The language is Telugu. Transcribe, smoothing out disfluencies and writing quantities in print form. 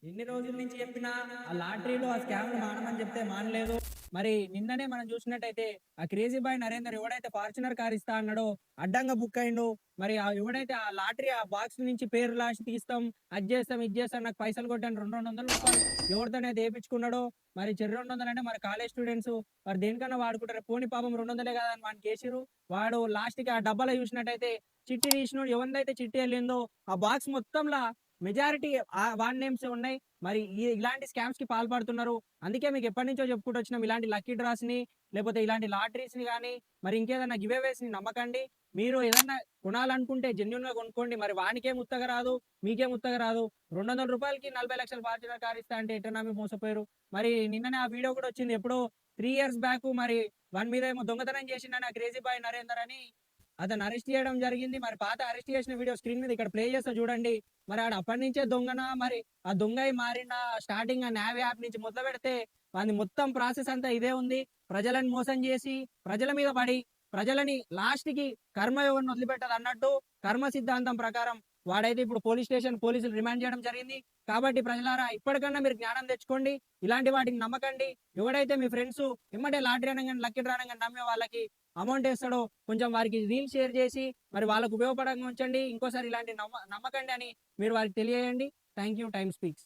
ఎన్ని రోజుల నుంచి చెప్పినా ఆ లాటరీలో ఆ స్కామ్లు మానమని చెప్తే మానలేదు. మరి నిన్ననే మనం చూసినట్టయితే ఆ క్రేజీ బాయ్ నరేందర్ ఎవడైతే ఫార్చునర్ కార్ ఇస్తా అన్నాడో అడ్డంగా బుక్ అయిండు. మరి ఎవడైతే ఆ లాటరీ ఆ బాక్స్ నుంచి పేరు రాసి తీస్తాం, అది చేస్తాం, ఇది చేస్తాం, నాకు పైసలు కొట్టాను 200 రూపాయలు ఎవరితోనే వేయించుకున్నాడో. మరి చెరు 200 అంటే మరి కాలేజ్ స్టూడెంట్స్ మరి దేనికన్నా వాడుకుంటారు. పోనీ పాపం 200 కదా అని వాడిని కేసిరు. వాడు లాస్ట్కి ఆ డబ్బాలో చూసినట్టయితే చిట్టి తీసినోడు ఎవరిదైతే చిట్టి వెళ్ళిందో ఆ బాక్స్ మొత్తంలో మెజారిటీ వాన్ నేమ్స్ ఉన్నాయి. మరి ఇలాంటి స్కామ్స్ కి పాల్పడుతున్నారు. అందుకే మీకు ఎప్పటి నుంచో చెప్పుకుంటూ వచ్చినాం, ఇలాంటి లక్కీ డ్రాస్ ని లేకపోతే ఇలాంటి లాటరీస్ ని కానీ మరి ఇంకేదైనా గివ్ అవేస్ ని నమ్మకండి. మీరు ఏదన్నా కొనాలనుకుంటే జెన్యున్ గా కొనుక్కోండి. మరి వానికేం ఉత్తగా రాదు, మీకేం ఉత్తగా రాదు. 200 రూపాయలకి 40 లక్షలు ఫార్చునర్ కార్ ఇస్తా అంటే ఎట్లా నమ్మి మోసపోయారు. మరి నిన్ననే ఆ వీడియో కూడా వచ్చింది ఎప్పుడో 3 years బ్యాక్. మరి వాని మీద ఏమో దొంగతనం చేసిండని ఆ క్రేజీ బాయ్ నరేందర్ అని అతను అరెస్ట్ చేయడం జరిగింది. మరి పాత అరెస్ట్ చేసిన వీడియో స్క్రీన్ మీద ఇక్కడ ప్లే చేస్తా చూడండి. మరి ఆడ అప్పటి నుంచే దొంగన మరి ఆ దొంగ మారిన స్టార్టింగ్ ఆ నావ్ యాప్ నుంచి మొదలు పెడితే వాని మొత్తం ప్రాసెస్ అంతా ఇదే ఉంది. ప్రజలను మోసం చేసి ప్రజల మీద పడి ప్రజలని లాస్ట్ కి కర్మ ఎవరిని వదిలిపెట్టదు అన్నట్టు కర్మ సిద్ధాంతం ప్రకారం వాడైతే ఇప్పుడు పోలీసులు రిమాండ్ చేయడం జరిగింది. కాబట్టి ప్రజలారా ఇప్పటికన్నా మీరు జ్ఞానం తెచ్చుకోండి, ఇలాంటి వాటికి నమ్మకండి. ఎవడైతే మీ ఫ్రెండ్స్ ఎమ్మటే లాటరీ అనగానే లక్కీ డ్రా అనగానే నమ్మే వాళ్ళకి అమౌంట్ వేస్తాడో కొంచెం వారికి రీల్ షేర్ చేసి మరి వాళ్ళకు ఉపయోగపడంగా ఉంచండి. ఇంకోసారి ఇలాంటి నమ్మకండి అని మీరు వారికి తెలియజేయండి. Thank you. Time speaks.